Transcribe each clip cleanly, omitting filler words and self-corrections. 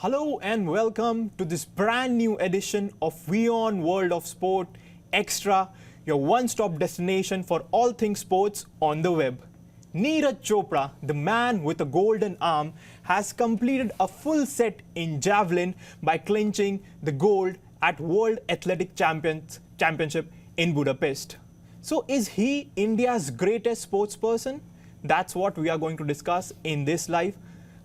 Hello and welcome to this brand new edition of WION World of Sport Extra, your one-stop destination for all things sports on the web. Neeraj Chopra, the man with a golden arm, has completed a full set in Javelin by clinching the gold at World Athletic Championship in Budapest. So is he India's greatest sportsperson? That's what we are going to discuss in this live.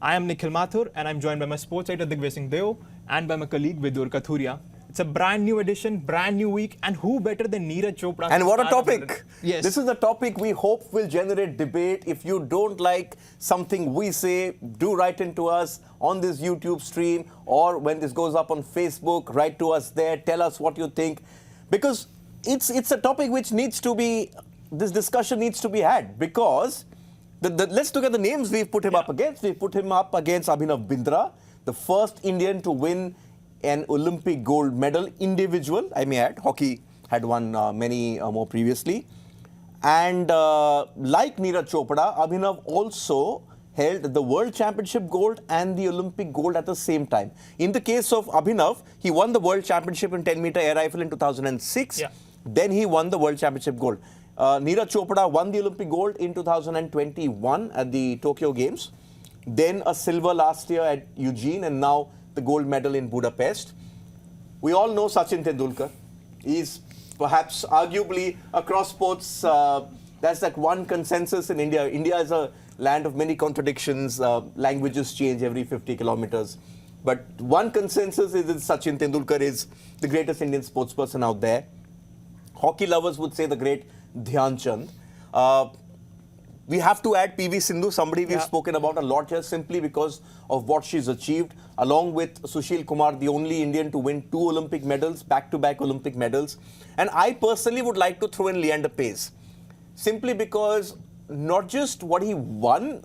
I am Nikhil Mathur and I'm joined by my sports editor Digvay Singh Deo and by my colleague Vidur Kathuria. It's a brand new edition, brand new week, and who better than Neeraj Chopra? And what a topic! Yes. This is a topic we hope will generate debate. If you don't like something we say, do write into us on this YouTube stream, or when this goes up on Facebook, write to us there, tell us what you think. Because it's a topic which needs to be, this discussion needs to be had, because let's look at the names we've put him up against. We've put him up against Abhinav Bindra, the first Indian to win an Olympic gold medal, individual, I may add. Hockey had won many more previously. And like Neeraj Chopra, Abhinav also held the World Championship gold and the Olympic gold at the same time. In the case of Abhinav, he won the World Championship in 10-meter air rifle in 2006. Yeah. Then he won the World Championship gold. Neeraj Chopra won the Olympic gold in 2021 at the Tokyo Games. Then a silver last year at Eugene, and now the gold medal in Budapest. We all know Sachin Tendulkar. He's perhaps arguably across sports, that's that one consensus in India. India is a land of many contradictions. Languages change every 50 kilometers. But one consensus is that Sachin Tendulkar is the greatest Indian sportsperson out there. Hockey lovers would say the great Dhyan Chand. We have to add PV Sindhu, somebody we've spoken about a lot here simply because of what she's achieved, along with Sushil Kumar, the only Indian to win 2 Olympic medals, back-to-back Olympic medals. And I personally would like to throw in Leander Paes, simply because not just what he won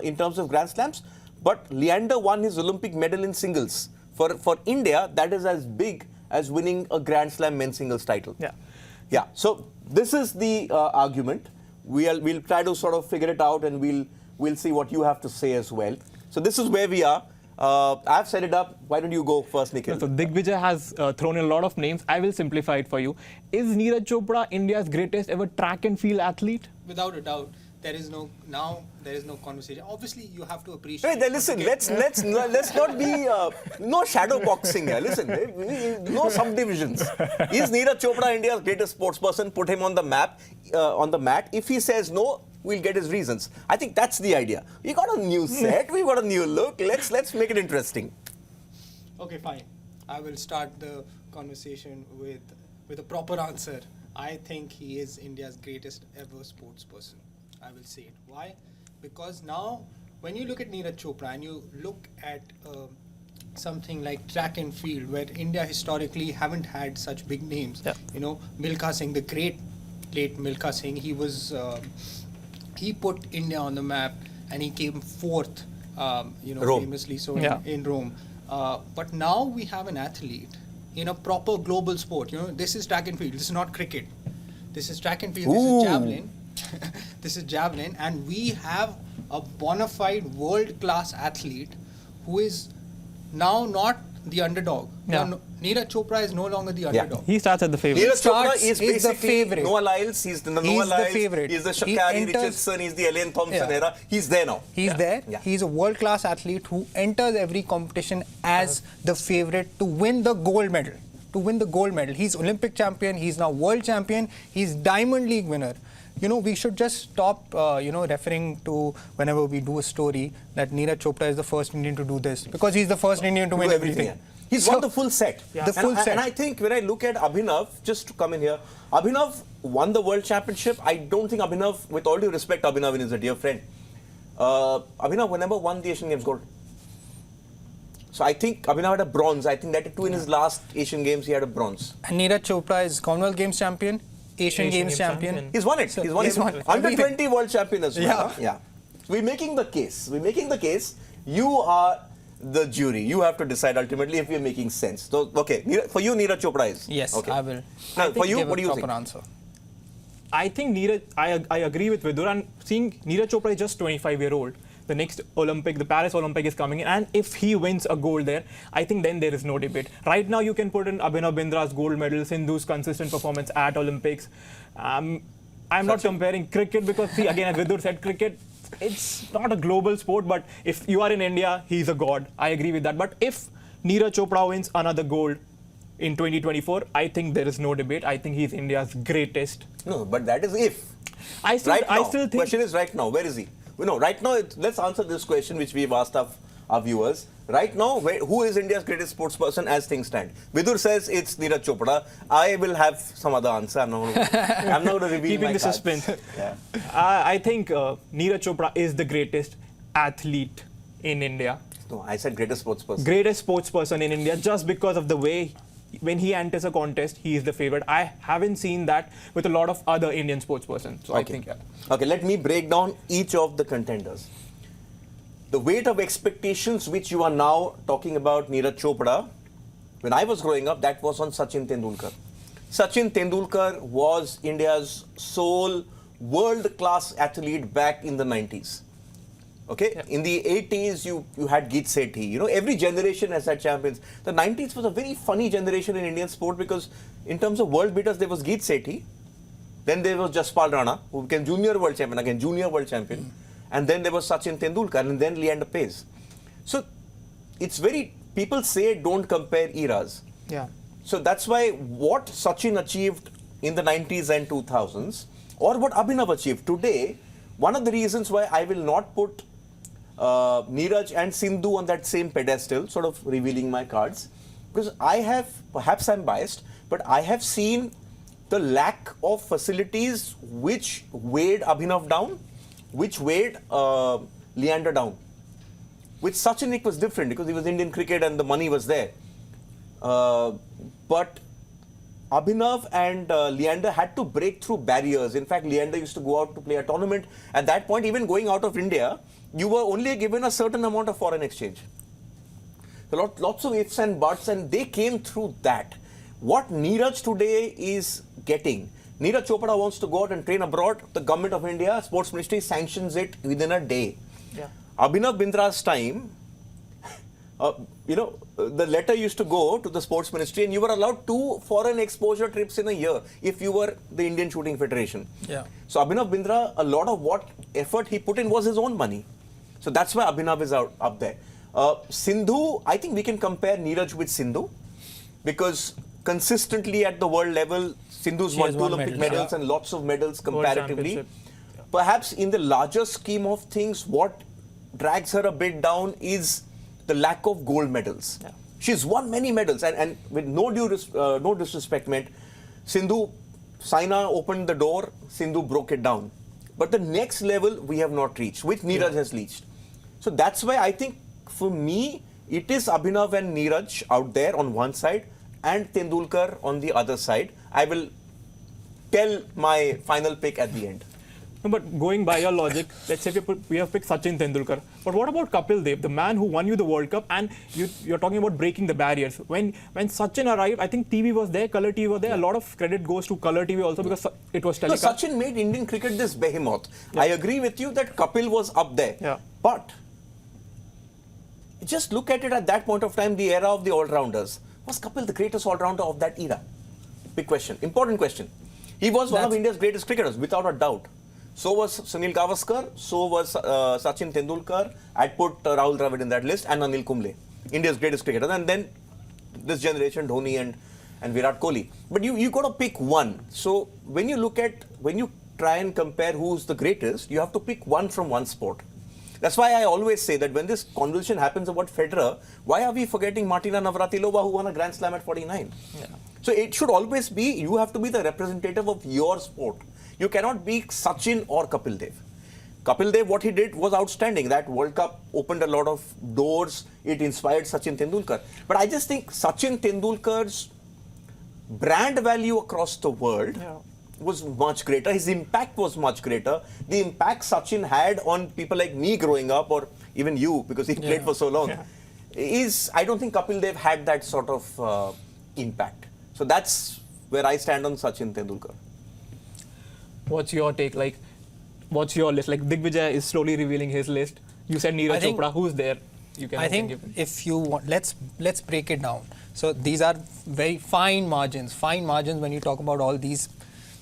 in terms of Grand Slams, but Leander won his Olympic medal in singles. For India, that is as big as winning a Grand Slam men's singles title. Yeah, so this is the argument. We'll try to sort of figure it out, and we'll see what you have to say as well. So this is where we are. I've set it up. Why don't you go first, Nikhil? So Digvijay has thrown in a lot of names. I will simplify it for you. Is Neeraj Chopra India's greatest ever track and field athlete? Without a doubt. There is no conversation. Obviously, you have to appreciate. Hey, listen. Let's not be no shadow boxing here. Listen, no subdivisions. Is Neeraj Chopra India's greatest sportsperson? Put him on the map, on the mat. If he says no, we'll get his reasons. I think that's the idea. We got a new set. We got a new look. Let's make it interesting. Okay, fine. I will start the conversation with a proper answer. I think he is India's greatest ever sportsperson. I will say it. Why? Because now, when you look at Neeraj Chopra and you look at something like track and field, where India historically haven't had such big names. You know, Milkha Singh, the great late Milkha Singh, he put India on the map and he came fourth, famously so in Rome. But now we have an athlete in a proper global sport. You know, this is track and field. This is not cricket. This is track and field. This is javelin. This is javelin, and we have a bona fide world-class athlete who is now not the underdog. Neeraj Chopra is no longer the underdog. He starts at the favorite. Neeraj Chopra is the favorite. Noah Lyles. He's the favorite. He's the Shakari Richardson. He's the Elaine Thompson era. He's there now. He's there. Yeah. He's a world-class athlete who enters every competition as the favorite to win the gold medal. He's Olympic champion. He's now world champion. He's Diamond League winner. You know, we should just stop, referring to whenever we do a story that Neeraj Chopra is the first Indian to do this, because he's the first Indian to win everything. Yeah. He's won the full set. The full set. And I think when I look at Abhinav, just to come in here, Abhinav won the World Championship. I don't think Abhinav, with all due respect, Abhinav is a dear friend. Abhinav never won the Asian Games gold. So I think Abhinav had a bronze. I think that too in his last Asian Games he had a bronze. And Neeraj Chopra is Commonwealth Games champion. Asian Games champion. He's won it. So he's won it. Under 20 world champion as well. Yeah. We're making the case. You are the jury. You have to decide ultimately if we're making sense. So, okay. For you, Neeraj Chopra is. Yes, okay. I will. For you, what do you think? Answer. I think Neeraj, I agree with Vidur, and seeing Neeraj Chopra is just 25-year-old. the next Olympic, the Paris Olympic is coming in, and if he wins a gold there, I think then there is no debate. Right now, you can put in Abhinav Bindra's gold medal, Sindhu's consistent performance at Olympics. I'm not comparing cricket because, see, again, as Vidur said, cricket, it's not a global sport, but if you are in India, he's a god. I agree with that. But if Neeraj Chopra wins another gold in 2024, I think there is no debate. I think he's India's greatest. No, but that is if. I still think. Question is right now, where is he? Right now, let's answer this question which we've asked our viewers. Right now, who is India's greatest sports person as things stand? Vidur says it's Neeraj Chopra. I will have some other answer. I'm not going to reveal Keeping my the cards. suspense. Yeah. I think Neeraj Chopra is the greatest athlete in India. No, I said greatest sports person. Greatest sports person in India just because of the way when he enters a contest, he is the favorite. I haven't seen that with a lot of other Indian sports persons. So I think, yeah. Okay, let me break down each of the contenders. The weight of expectations which you are now talking about Neeraj Chopra, when I was growing up, that was on Sachin Tendulkar. Sachin Tendulkar was India's sole world-class athlete back in the 90s. Okay, Yeah. in the 80s, you had Geet Sethi. Every generation has had champions. The 90s was a very funny generation in Indian sport because in terms of world beaters, there was Geet Sethi. Then there was Jaspal Rana, who became junior world champion, again junior world champion. And then there was Sachin Tendulkar and then Leander Paes. So it's people say don't compare eras. Yeah. So that's why what Sachin achieved in the 90s and 2000s or what Abhinav achieved today, one of the reasons why I will not put Neeraj and Sindhu on that same pedestal, sort of revealing my cards, because perhaps I'm biased, but I have seen the lack of facilities which weighed Abhinav down, which weighed Leander down. With Sachin, it was different because he was Indian cricket and the money was there. But Abhinav and Leander had to break through barriers. In fact, Leander used to go out to play a tournament. At that point, even going out of India, you were only given a certain amount of foreign exchange. So lots of ifs and buts, and they came through that. What Neeraj today is getting, Neeraj Chopra wants to go out and train abroad. The government of India, Sports Ministry sanctions it within a day. Yeah. Abhinav Bindra's time, the letter used to go to the Sports Ministry and you were allowed 2 foreign exposure trips in a year if you were the Indian Shooting Federation. Yeah. So Abhinav Bindra, a lot of what effort he put in was his own money. So that's why Abhinav is up there. Sindhu, I think we can compare Neeraj with Sindhu because consistently at the world level, Sindhu's She won has 2 won Olympic medals, medals and lots of medals comparatively. Championship. Perhaps in the larger scheme of things, what drags her a bit down is the lack of gold medals. Yeah. She's won many medals, and with no disrespect meant, Saina opened the door, Sindhu broke it down. But the next level we have not reached, which Neeraj has reached. So that's why I think for me, it is Abhinav and Neeraj out there on one side and Tendulkar on the other side. I will tell my final pick at the end. No, but going by your logic, let's say we have picked Sachin Tendulkar. But what about Kapil Dev, the man who won you the World Cup? And you're talking about breaking the barriers. When Sachin arrived, I think TV was there, Color TV was there. Yeah. A lot of credit goes to Color TV also because it was telecast. No, Sachin made Indian cricket this behemoth. Yeah. I agree with you that Kapil was up there. Yeah. But just look at it at that point of time, the era of the all-rounders. Was Kapil the greatest all-rounder of that era? Big question. Important question. He was one of India's greatest cricketers, without a doubt. So was Sunil Gavaskar, so was Sachin Tendulkar. I'd put Rahul Dravid in that list and Anil Kumble, India's greatest cricketer. And then this generation, Dhoni and Virat Kohli. But you got to pick one. So when you try and compare who's the greatest, you have to pick one from one sport. That's why I always say that when this conversation happens about Federer, why are we forgetting Martina Navratilova who won a Grand Slam at 49? Yeah. So it should always be, you have to be the representative of your sport. You cannot be Sachin or Kapil Dev. Kapil Dev, what he did was outstanding. That World Cup opened a lot of doors. It inspired Sachin Tendulkar. But I just think Sachin Tendulkar's brand value across the world was much greater. His impact was much greater. The impact Sachin had on people like me growing up, or even you, because he played for so long, I don't think Kapil Dev had that sort of impact. So that's where I stand on Sachin Tendulkar. What's your take? What's your list? Digvijay is slowly revealing his list. You said I Neeraj think- Chopra. Who's there? You can. I think if you want, let's break it down. So these are very fine margins when you talk about all these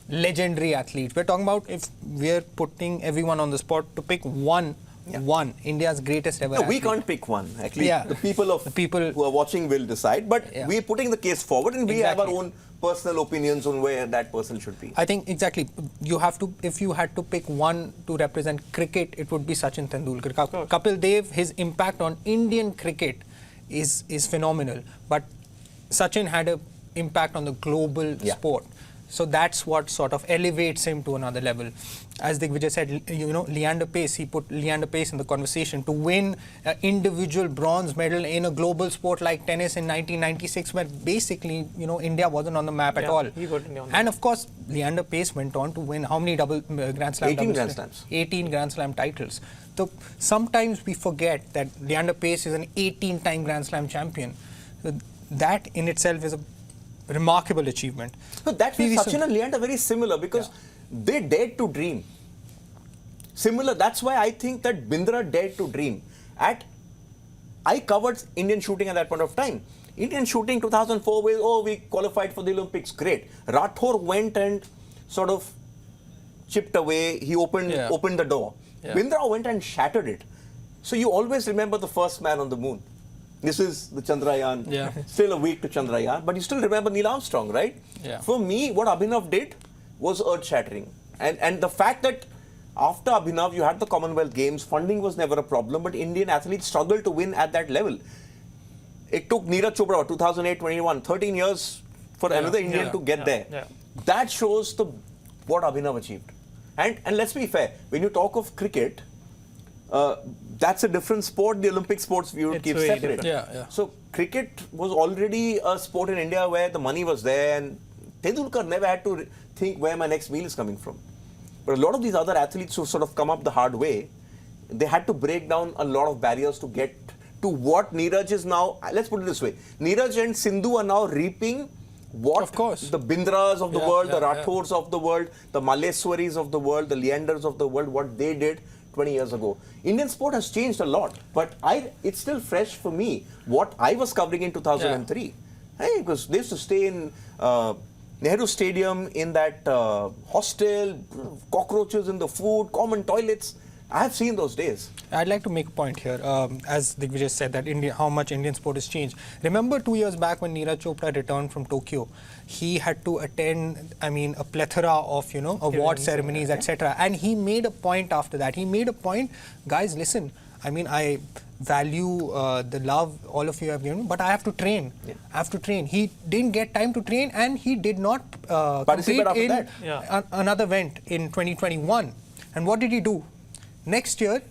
legendary athletes. We're talking about if we're putting everyone on the spot to pick one India's greatest ever No, we athlete. can't pick one. Actually, Yeah. the people who are watching will decide. But Yeah. we're putting the case forward, and we have our Exactly. own personal opinions on where that person should be. I think exactly. You have to, if you had to pick one to represent cricket, it would be Sachin Tendulkar. Kapil Dev, his impact on Indian cricket is phenomenal. But Sachin had an impact on the global Yeah. sport. So that's what sort of elevates him to another level. As Digvijay said, Leander Pace, he put Leander Pace in the conversation to win an individual bronze medal in a global sport like tennis in 1996, where basically, India wasn't on the map at all. he got India on the And of course, Leander Pace went on to win how many Grand Slam 18 doubles? Grand Slams. 18 Grand Slam titles. So sometimes we forget that Leander Pace is an 18-time Grand Slam champion. So that in itself is a remarkable achievement. So that's why PV Sachin and Leander are very similar, because they dared to dream. Similar, that's why I think that Bindra dared to dream. I covered Indian shooting at that point of time. Indian shooting 2004 was, we qualified for the Olympics, great. Rathore went and sort of chipped away, he opened the door. Yeah. Bindra went and shattered it. So you always remember the first man on the moon. This is the Chandrayaan, still a week to Chandrayaan, but you still remember Neil Armstrong, right? Yeah. For me, what Abhinav did was earth-shattering. And the fact that after Abhinav, you had the Commonwealth Games, funding was never a problem, but Indian athletes struggled to win at that level. It took Neeraj Chopra, 2008-21, 13 years for another Indian to get there. Yeah. That shows what Abhinav achieved. And let's be fair, when you talk of cricket, that's a different sport. The Olympic sports we would It's keep very separate. different. So cricket was already a sport in India where the money was there, and Tendulkar never had to think where my next meal is coming from. But a lot of these other athletes who sort of come up the hard way, they had to break down a lot of barriers to get to what Neeraj is now. Let's put it this way: Neeraj and Sindhu are now reaping what Of course. the Bindras of the Yeah, world, the yeah, Rathores of the world, the Maleswaris of the world, the Leanders of the world, what they did 20 years ago. Indian sport has changed a lot, but it's still fresh for me. What I was covering in 2003, because they used to stay in Nehru Stadium in that hostel, cockroaches in the food, common toilets. I have seen those days. I'd like to make a point here. As Digvijay said, that how much Indian sport has changed. Remember 2 years back when Neeraj Chopra returned from Tokyo, he had to attend, a plethora of, award ceremonies, etc. And he made a point after that. He made a point, guys, listen, I value the love all of you have given, but I have to train. I have to train. He didn't get time to train, and he did not Participate compete after in that. another event in 2021. And what did he do? Next year,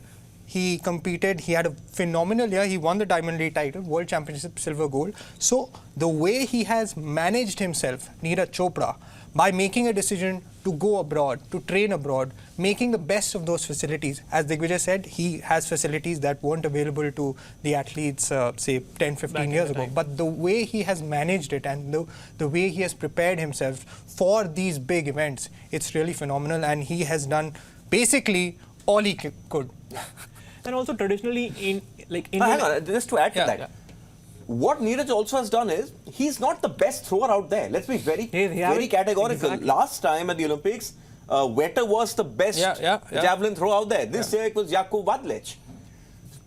he competed. He had a phenomenal year. He won the Diamond League title, World Championship, silver, gold. So the way he has managed himself, Neeraj Chopra, by making a decision to go abroad, to train abroad, making the best of those facilities. As Digvijay said, he has facilities that weren't available to the athletes, say, 10, 15 years ago. But the way he has managed it and the way he has prepared himself for these big events, it's really phenomenal. And he has done basically all he could. And also traditionally in Hang on, just to add to that. Yeah. What Neeraj also has done is, he's not the best thrower out there. Let's be very categorical. Exactly. Last time at the Olympics, Vetter was the best javelin thrower out there. This year it was Jakub Vadlec.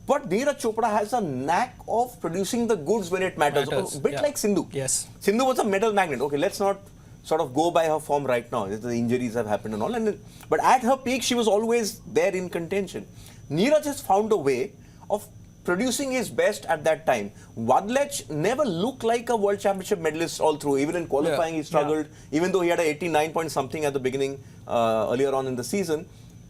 But Neeraj Chopra has a knack of producing the goods when it matters. A bit like Sindhu. Yes. Sindhu was a medal magnet. Okay, let's not sort of go by her form right now. The injuries have happened and all. But at her peak, she was always there in contention. Neeraj has found a way of producing his best at that time. Vadlec never looked like a world championship medalist all through. Even in qualifying, he struggled. Even though he had an 89 point something at the beginning, earlier on in the season.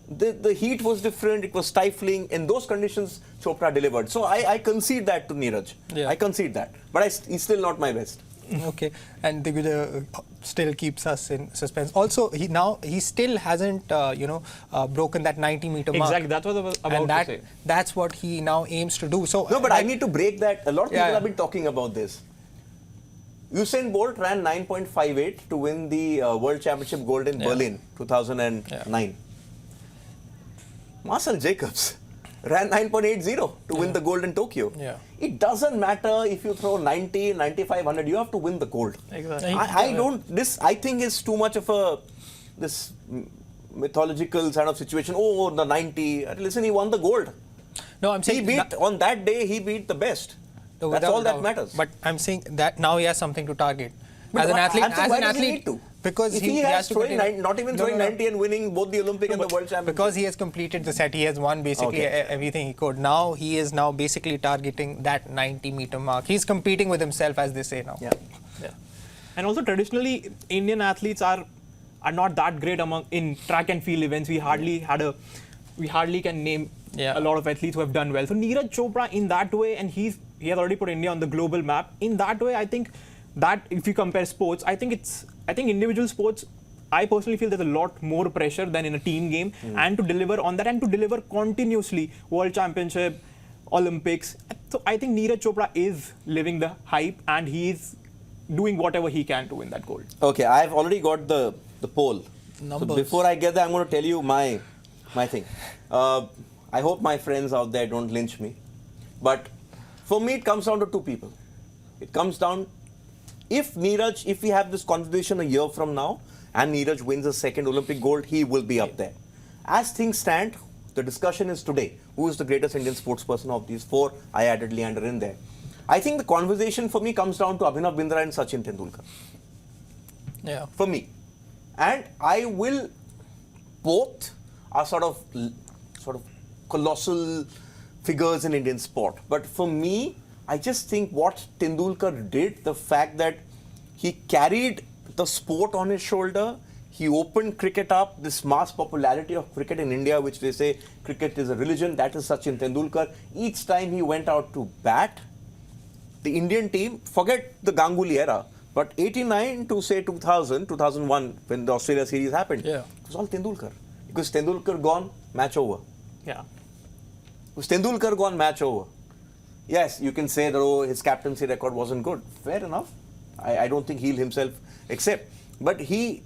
The heat was different. It was stifling. In those conditions, Chopra delivered. So I concede that to Neeraj. I concede that. But he's still not my best. Okay, and Digvijay still keeps us in suspense. Also, he still hasn't broken that 90-meter mark. Exactly, that's what I was about to say. That's what he now aims to do. So no, but I need to break that. A lot of people have been talking about this. Usain Bolt ran 9.58 to win the World Championship gold in Berlin, 2009. Marcel Jacobs ran 9.80 to win the gold in Tokyo. Yeah. It doesn't matter if you throw 90, 95, 100, you have to win the gold. Exactly. I think is too much of this mythological kind of situation. Oh, the 90. Listen, he won the gold. No, I'm saying On that day, he beat the best. No, That's without all that doubt. matters. But I'm saying that now he has something to target. But As an athlete, why does he need to? because if he has to throwing continue- not even No, throwing no, no. 90 and winning both the Olympic and the World Championship. Because he has completed the set, he has won basically everything he could. Now he is now basically targeting that 90-meter mark. He's competing with himself, as they say now. Yeah. And also traditionally, Indian athletes are not that great in track and field events. We hardly can name a lot of athletes who have done well. So Neeraj Chopra in that way, and he has already put India on the global map. In that way, I think that if you compare sports, I think individual sports, I personally feel there's a lot more pressure than in a team game, and to deliver on that and to deliver continuously, World Championship, Olympics. So I think Neeraj Chopra is living the hype, and he is doing whatever he can to win that gold. Okay, I've already got the poll. Numbers. So before I get there, I'm going to tell you my thing. I hope my friends out there don't lynch me. But for me, it comes down to two people. It comes down, if we have this conversation a year from now, and Neeraj wins a second Olympic gold, he will be up there. As things stand, the discussion is today. Who is the greatest Indian sports person of these four? I added Leander in there. I think the conversation for me comes down to Abhinav Bindra and Sachin Tendulkar. Yeah. For me. And I will, both are sort of colossal figures in Indian sport. But for me, I just think what Tendulkar did, the fact that he carried the sport on his shoulder, he opened cricket up, this mass popularity of cricket in India, which they say cricket is a religion, that is Sachin Tendulkar. Each time he went out to bat, the Indian team, forget the Ganguly era, but 89 to say 2000, 2001, when the Australia series happened, it was all Tendulkar. Because Tendulkar gone, match over. Yeah. Because Tendulkar gone, match over. Yes, you can say that his captaincy record wasn't good. Fair enough. I don't think he'll himself accept. But he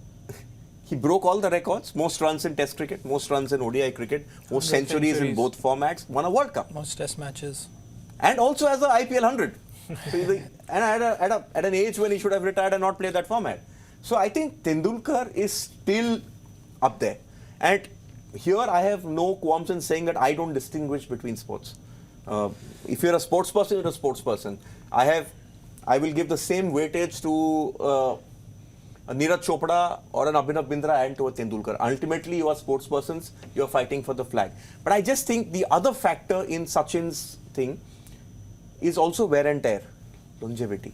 broke all the records. Most runs in Test cricket, most runs in ODI cricket, most centuries in both formats, won a World Cup. Most Test matches. And also as a IPL 100. So at an age when he should have retired and not played that format. So I think Tendulkar is still up there. And here I have no qualms in saying that I don't distinguish between sports. If you're a sports person, you're a sports person. I will give the same weightage to a Neeraj Chopra or an Abhinav Bindra and to a Tendulkar. Ultimately, you are sports persons, you are fighting for the flag. But I just think the other factor in Sachin's thing is also wear and tear, longevity.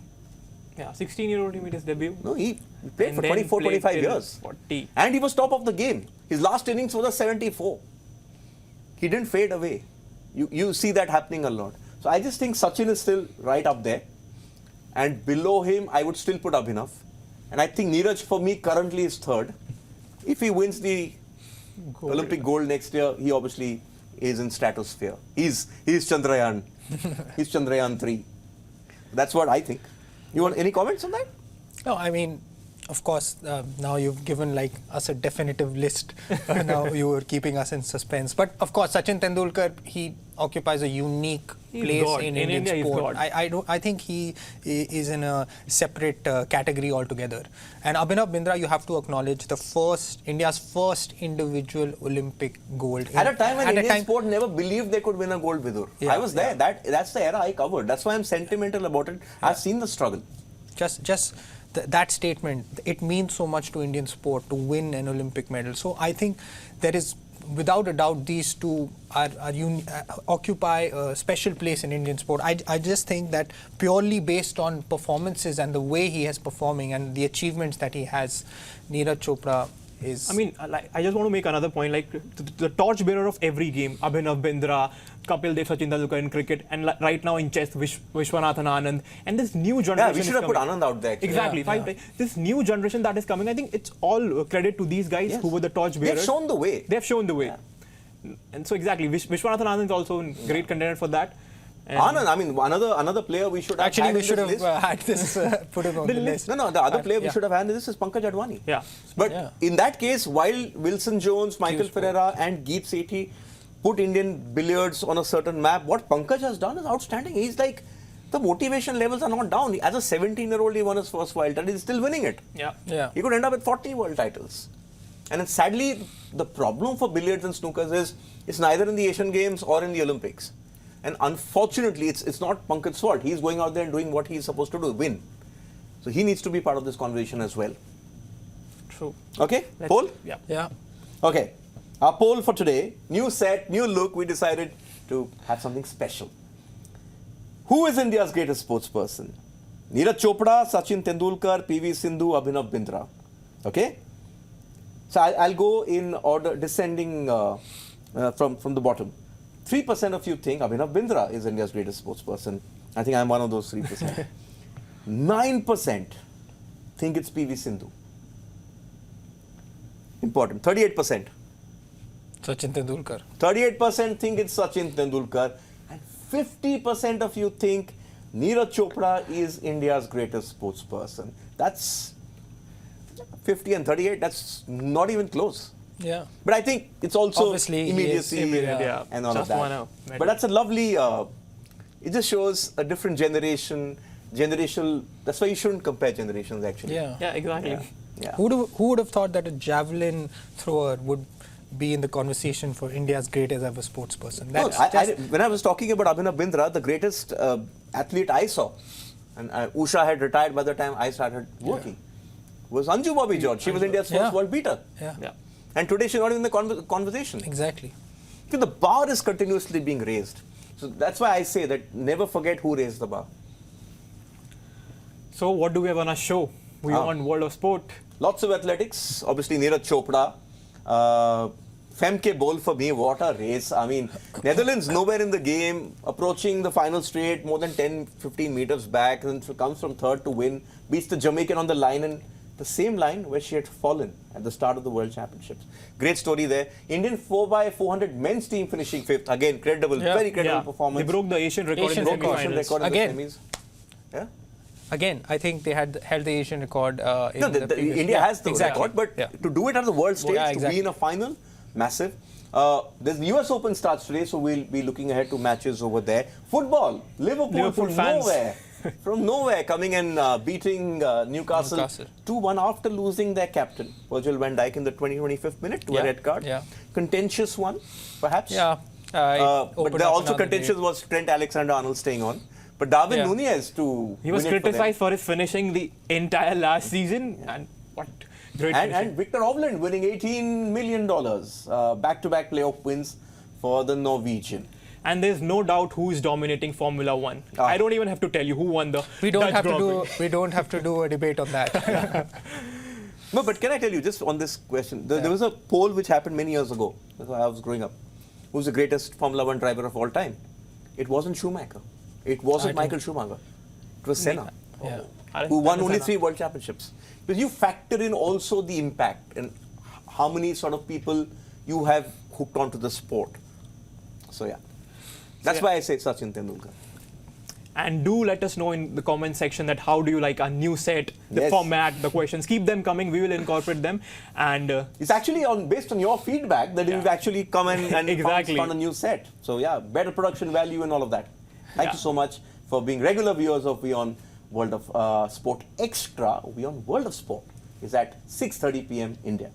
Yeah, 16-year-old he made his debut. No, he played And for then 24, played 25 till years. 40. And he was top of the game. His last innings was a 74. He didn't fade away. You see that happening a lot. So I just think Sachin is still right up there. And below him, I would still put Abhinav. And I think Neeraj, for me, currently is third. If he wins the Olympic gold next year, he obviously is in stratosphere. He's Chandrayaan. He's Chandrayaan 3. That's what I think. You want any comments on that? No, I mean, of course, now you've given us a definitive list. Now you are keeping us in suspense. But of course, Sachin Tendulkar, he occupies a unique place God. in In Indian India, he's sport. God. I think he is in a separate category altogether. And Abhinav Bindra, you have to acknowledge India's first individual Olympic gold. At a time when Indian sport never believed they could win a gold, Vidur. Yeah, I was there. That's the era I covered. That's why I'm sentimental about it. I've seen the struggle. That statement, it means so much to Indian sport to win an Olympic medal. So I think there is, without a doubt, these two occupy a special place in Indian sport. I just think that purely based on performances and the way he is performing and the achievements that he has, Neeraj Chopra is... I mean, I just want to make another point. The torchbearer of every game, Abhinav Bindra, Kapil Dev, Sachin Tendulkar in cricket, and right now in chess, Vishwanathan Anand, and this new generation. Yeah, we should have put Anand out there. Actually. Exactly. This new generation that is coming, I think it's all credit to these guys who were the torchbearers. They've shown the way. They've shown the way. Yeah. And so exactly, Vishwanathan Anand is also a great contender for that. And Anand, I mean, another player we should have Actually, had we should have list. had this put him on the list. No, the other player we should have had this is Pankaj Advani. Yeah. But in that case, while Wilson Jones, Michael Ferreira and Geet Sethi put Indian billiards on a certain map. What Pankaj has done is outstanding. He's like, the motivation levels are not down. As a 17-year-old, he won his first world title. He's still winning it. Yeah. He could end up with 40 world titles. And then sadly, the problem for billiards and snookers is it's neither in the Asian Games or in the Olympics. And unfortunately, it's not Pankaj's fault. He's going out there and doing what he's supposed to do, win. So he needs to be part of this conversation as well. True. Okay, poll? Yeah. Okay, our poll for today, new set, new look, we decided to have something special. Who is India's greatest sports person? Neeraj Chopra, Sachin Tendulkar, PV Sindhu, Abhinav Bindra. Okay? So I'll go in order, descending from the bottom. 3% of you think Abhinav Bindra is India's greatest sports person. I think I'm one of those 3%. 9% think it's PV Sindhu. Important. 38%. Sachin Tendulkar. 38% think it's Sachin Tendulkar. And 50% of you think Neeraj Chopra is India's greatest sports person. That's 50 and 38. That's not even close. Yeah. But I think it's also Obviously, immediacy yeah. and all Just of won that. a medal. But that's a lovely, it just shows a different generational, that's why you shouldn't compare generations actually. Yeah. Yeah, exactly. Yeah. Who would have thought that a javelin thrower would be in the conversation for India's greatest ever sports person? No, That's when I was talking about Abhinav Bindra, the greatest athlete I saw, and Usha had retired by the time I started working, was Anju Bobby George. She was India's first world beater. Yeah. And today she's not in the conversation. Exactly. So the bar is continuously being raised. So that's why I say that never forget who raised the bar. So what do we have on our show? We on World of Sport. Lots of athletics. Obviously, Neeraj Chopra. Femke bowl for me. What a race. I mean, Netherlands nowhere in the game. Approaching the final straight, more than 10, 15 meters back. And comes from third to win. Beats the Jamaican on the line. And the same line where she had fallen at the start of the World Championships. Great story there. Indian 4x400 men's team finishing fifth. Again, credible, very credible performance. They broke the Asian record in the Broke the Asian semi-finals. record in Again. the semis. Yeah. Again, I think they held the Asian record. In No, the previous, India has the exactly. record, but Yeah. to do it at the world stage, Yeah, to be in a final, massive. The US Open starts today, so we'll be looking ahead to matches over there. Football, Liverpool from fans. nowhere. From nowhere, coming and beating Newcastle 2-1 after losing their captain, Virgil van Dijk, in the 25th minute to a red card. Yeah. Contentious one, perhaps. Yeah. But there also contentious was Trent Alexander-Arnold staying on. But Darwin Núñez to He was win it for them. criticized for his finishing the entire last season. And what great finishing. And Victor Hovland winning $18 million, back-to-back playoff wins for the Norwegian. And there's no doubt who is dominating Formula One. I don't even have to tell you who won the We don't Dutch have to Grand do. Prix. We don't have to do a debate on that. No, but can I tell you, just on this question, there was a poll which happened many years ago, that's why I was growing up. Who's the greatest Formula One driver of all time? It wasn't Schumacher. It wasn't Michael Schumacher. It was Senna, who won only 3 world championships. Because you factor in also the impact and how many sort of people you have hooked onto the sport. So yeah. That's why I say Sachin Tendulkar. And do let us know in the comment section that how do you like our new set, the format, the questions. Keep them coming. We will incorporate them. And it's actually based on your feedback that we've actually come and Exactly. found a new set. So yeah, better production value and all of that. Thank you so much for being regular viewers of WION World of Sport Extra. WION World of Sport is at 6:30 p.m. India.